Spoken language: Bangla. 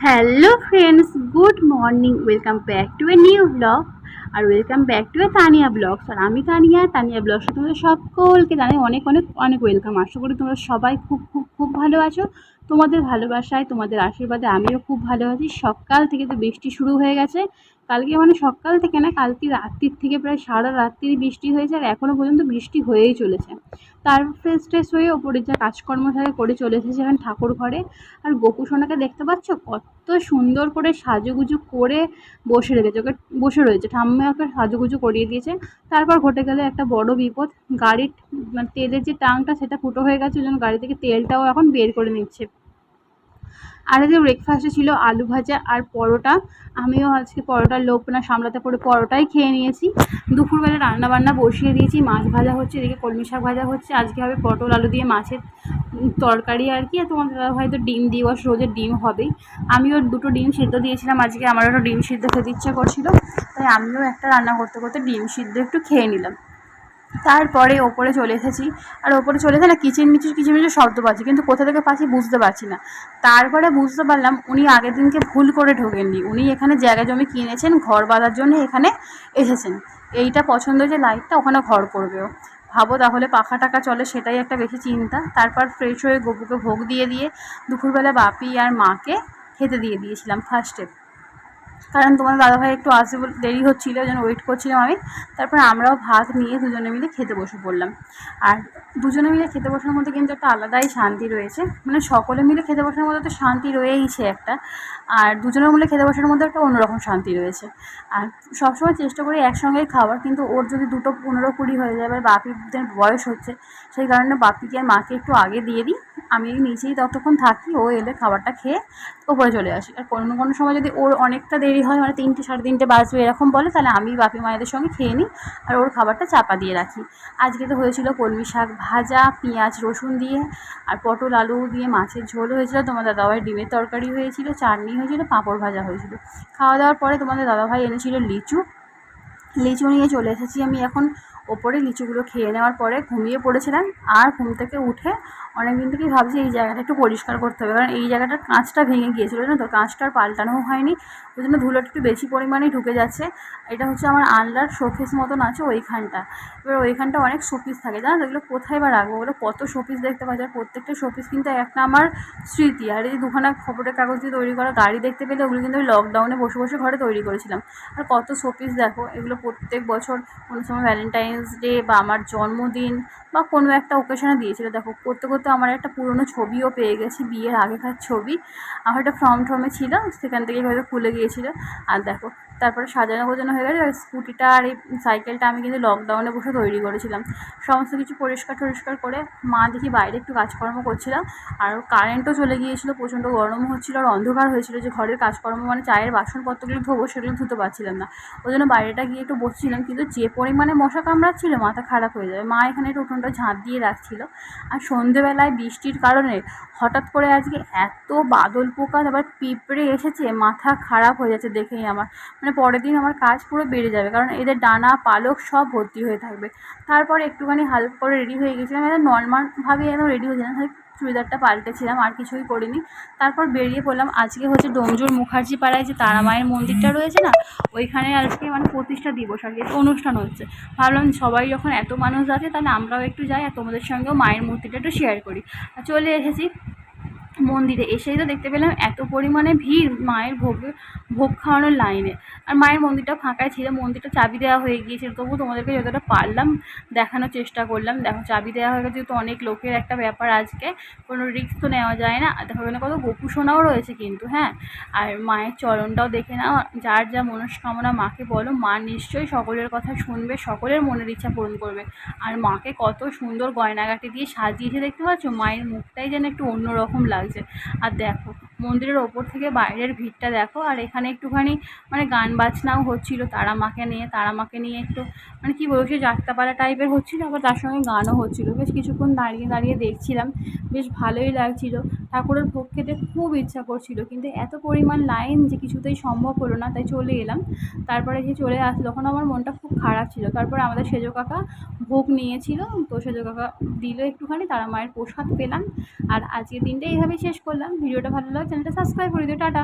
Hello friends, good morning. Welcome back to a new blog আর welcome back to a Tania blogs. আর আমি তানিয়া ব্লগসে তোমাদের সকলকে জানাই অনেক অনেক অনেক ওয়েলকাম। আশা করি তোমরা সবাই খুব খুব খুব ভালো আছো। তোমাদের ভালোবাসায়, তোমাদের আশীর্বাদে আমিও খুব ভালো আছি। সকাল থেকে তো বৃষ্টি শুরু হয়ে গেছে। কালকে মানে সকাল থেকে না, কালকে রাত্রির থেকে প্রায় সারা রাত্রি বৃষ্টি হয়েছে আর এখনও পর্যন্ত বৃষ্টি হয়েই চলেছে। তার ফ্রেশ ট্রেশ হয়ে ওপরে যা কাজকর্ম থাকে করে চলে এসেছে এখন ঠাকুর ঘরে। আর গোপু সোনাকে দেখতে পাচ্ছ কত সুন্দর করে সাজুগুজু করে বসে রেখেছে, ওকে বসে রয়েছে। ঠাম্মা ওকে সাজুগুজু করিয়ে দিয়েছে। তারপর ঘটে গেল একটা বড় বিপদ। গাড়ির মানে তেলের যে টাংটা সেটা ফুটো হয়ে গেছে, ওই জন্য গাড়ি থেকে তেলটাও এখন বের করে নিচ্ছে। আর আজকে ব্রেকফাস্টে ছিল আলু ভাজা আর পরোটা। আমিও আজকে পরোটার লোভ না সামলাতে পড়ে পরোটাই খেয়ে নিয়েছি। দুপুরবেলা রান্নাবান্না বসিয়ে দিয়েছি, মাছ ভাজা হচ্ছে, এদিকে কলমি শাক ভাজা হচ্ছে। আজকে হবে পটল আলু দিয়ে মাছের তরকারি আর কি। আর তোমার দাদা হয়তো ডিম দিবস, রোজের ডিম হবেই। আমিও দুটো ডিম সিদ্ধ দিয়েছিলাম আজকে, আমার একটা ডিম সিদ্ধ খেতে ইচ্ছা করছিল, তাই আমিও একটা রান্না করতে করতে ডিম সিদ্ধ একটু খেয়ে নিলাম। তারপরে ওপরে চলে এসেছি। আর ওপরে চলে এসে না কিচিরমিচির শব্দ পাচ্ছি, কিন্তু কোথা থেকে পাচ্ছি বুঝতে পারছি না। তারপরে বুঝতে পারলাম উনি আগের দিনকে ভুল করে ঢোকেননি, উনি এখানে জায়গা জমি কিনেছেন, ঘর বাঁধার জন্য এখানে এসেছেন। এইটা পছন্দ যে লাইটটা, ওখানে ঘর করবেও। ভাবো তাহলে পাখা টাকা চলে, সেটাই একটা বেশি চিন্তা। তারপর ফ্রেশ হয়ে গপুকে ভোগ দিয়ে দুপুরবেলা বাপি আর মাকে খেতে দিয়ে দিয়েছিলাম ফার্স্টে, কারণ তোমার দাদাভাই একটু আসতে দেরি হচ্ছিলো, যেন ওয়েট করছিলাম আমি। তারপর আমরাও ভাত নিয়ে দুজনে মিলে খেতে বসে পড়লাম। আর দুজনে মিলে খেতে বসার মধ্যে কিন্তু একটা আলাদাই শান্তি রয়েছে, মানে সকলে মিলে খেতে বসার মধ্যে তো শান্তি রয়েইছে একটা, আর দুজনের মিলে খেতে বসার মধ্যে একটা অন্যরকম শান্তি রয়েছে। আর সবসময় চেষ্টা করি একসঙ্গেই খাবার, কিন্তু ওর যদি 2টো 15-20 হয়ে যায়, এবার বাপিদের বয়স হচ্ছে, সেই কারণে বাপিকে আর মাকে একটু আগে দিয়ে দিই। আমি নিচেই ততক্ষণ থাকি, ও এলে খাবারটা খেয়ে ওপরে চলে আসি। আর কোনো কোনো সময় যদি ওর অনেকটা দেরি হয়, মানে 3টে 3:30 বাজবে এরকম বলে, তাহলে আমি বাপি মায়েদের সঙ্গে খেয়ে নিই আর ওর খাবারটা চাপা দিয়ে রাখি। আজকে তো হয়েছিল কলমি শাক ভাজা, পেঁয়াজ রসুন দিয়ে, আর পটল আলু দিয়ে মাছের ঝোল হয়েছিল, তোমাদের দাদাভাই ডিমের তরকারি হয়েছিল, চাটনি হয়েছিল, পাঁপড় ভাজা হয়েছিল। খাওয়া দাওয়ার পরে তোমাদের দাদাভাই এনেছিল লিচু নিয়ে চলে এসেছি আমি এখন ওপরে। লিচুগুলো খেয়ে নেওয়ার পরে ঘুমিয়ে পড়েছিলাম। আর ঘুম থেকে উঠে অনেক দিন থেকেই ভাবছি এই জায়গাটা একটু পরিষ্কার করতে হবে, কারণ এই জায়গাটার কাঁচটা ভেঙে গিয়েছিলো না, তো কাঁচটা আর পাল্টানোও হয়নি, ওই জন্য ধুলোটা একটু বেশি পরিমাণেই ঢুকে যাচ্ছে। এটা হচ্ছে আমার আনলার শোকেস মতন আছে ওইখানটা। এবার ওইখানটা অনেক শোপিস থাকে, জানো তো, এগুলো কোথায় বা রাখবো, ওগুলো কত শোপিস দেখতে পাওয়া যায়, প্রত্যেকটা শোপিস কিন্তু একটা আমার স্মৃতি। আর এই দুখানা খবরের কাগজ দিয়ে তৈরি করা গাড়ি দেখতে পেলে, ওগুলো কিন্তু আমি লকডাউনে বসে বসে ঘরে তৈরি করেছিলাম। আর কত শোপিস দেখো, এগুলো প্রত্যেক বছর কোনো সময় ভ্যালেন্টাইন্স ডে বা আমার জন্মদিন বা কোনো একটা ওকেশনে দিয়েছিল। দেখো করতে করতে আমার একটা পুরনো ছবিও পেয়ে গেছি, বিয়ের আগেকার ছবি। আমার একটা ফর্মে ছিল, সেখান থেকে হয়তো খুলে গিয়েছিলো। আর দেখো তারপরে সাজানো গোজানো হয়ে গেছে। আর স্কুটিটা আর এই সাইকেলটা আমি কিন্তু লকডাউনে বসে তৈরি করেছিলাম। সমস্ত কিছু পরিষ্কার করে মা দেখি বাইরে একটু কাজকর্ম করছিলাম। আর কারেন্টও চলে গিয়েছিলো, প্রচণ্ড গরম হচ্ছিলো আর অন্ধকার হয়েছিল, যে ঘরের কাজকর্ম মানে চায়ের বাসনপত্রগুলো ধোবো সেগুলো ধুতে পারছিলাম না, ওই জন্য বাইরেটা গিয়ে একটু বসছিলাম। কিন্তু যে পরিমাণে মশা কামড়াচ্ছিল, মাথা খারাপ হয়ে যাবে। মা এখানে একটু উঠোনটা ঝাঁট দিয়ে রাখছিল। আর সন্ধেবেলায় বৃষ্টির কারণে হঠাৎ করে আজকে এত বাদল পোকা, তারপর পিঁপড়ে এসেছে, মাথা খারাপ হয়ে যাচ্ছে দেখেই আমার। মানে পরের দিন আমার কাজ পুরো বেড়ে যাবে, কারণ এদের ডানা পালক সব ভর্তি হয়ে থাকবে। তারপর একটুখানি হালকা করে রেডি হয়ে গেছিলাম, নর্মালভাবে একদম রেডি হয়েছিলাম, চুড়িদারটা পাল্টেছিলাম, আর কিছুই করিনি। তারপর বেরিয়ে পড়লাম। আজকে হচ্ছে ডোমজুর মুখার্জি পাড়ায় যে তারা মায়ের মন্দিরটা রয়েছে না, ওইখানে আজকে মানে প্রতিষ্ঠা দিবস আর কি, অনুষ্ঠান হচ্ছে। ভাবলাম সবাই যখন এত মানুষ আছে, তাহলে আমরাও একটু যাই আর তোমাদের সঙ্গেও মায়ের মূর্তিটা একটু শেয়ার করি। আর চলে এসেছি মন্দিরে। এসেই তো দেখতে পেলাম এত পরিমাণে ভিড় মায়ের ভোগ খাওয়ানোর লাইনে। আর মায়ের মন্দিরটা ফাঁকাই ছিল, মন্দিরটা চাবি দেওয়া হয়ে গিয়েছিল, তবু তোমাদেরকে যতটা পারলাম দেখানোর চেষ্টা করলাম। দেখো চাবি দেওয়া হয়ে গেছে, তো অনেক লোকের একটা ব্যাপার, আজকে কোনো রিস্ক তো নেওয়া যায় না। দেখো এখানে কত গোপু সোনাও রয়েছে কিন্তু, হ্যাঁ। আর মায়ের চরণটাও দেখে নাও, যার যা মনস্কামনা মাকে বলো, মা নিশ্চয়ই সকলের কথা শুনবে, সকলের মনের ইচ্ছা পূরণ করবে। আর মাকে কত সুন্দর গয়নাগাটি দিয়ে সাজিয়েছে দেখতে পাচ্ছ, মায়ের মুখটাই যেন একটু অন্যরকম লাগছে। আর দেখো মন্দিরের ওপর থেকে বাইরের ভিড়টা দেখো। আর এখানে একটুখানি মানে গান বাজনাও হচ্ছিলো তারা মাকে নিয়ে একটু মানে কী বলবো, সে যাত্রাপালা টাইপের হচ্ছিলো, আবার তার সঙ্গে গানও হচ্ছিলো। বেশ কিছুক্ষণ দাঁড়িয়ে দেখছিলাম, বেশ ভালোই লাগছিলো। ঠাকুরের ভোগ খেতে খুব ইচ্ছা করছিল, কিন্তু এত পরিমাণ লাইন যে কিছুতেই সম্ভব হলো না, তাই চলে এলাম। তারপরে যে চলে আসলো, তখন আমার মনটা খুব খারাপ ছিল। তারপরে আমাদের সেজো কাকা ভোগ নিয়েছিল, তো সেজো কাকা দিল একটুখানি, তারা মায়ের প্রসাদ পেলাম। আর আজকের দিনটা এইভাবে শেষ করলাম। ভিডিওটা ভালো লাগে চ্যানেলটা সাবস্ক্রাইব করে দিও। টাটা।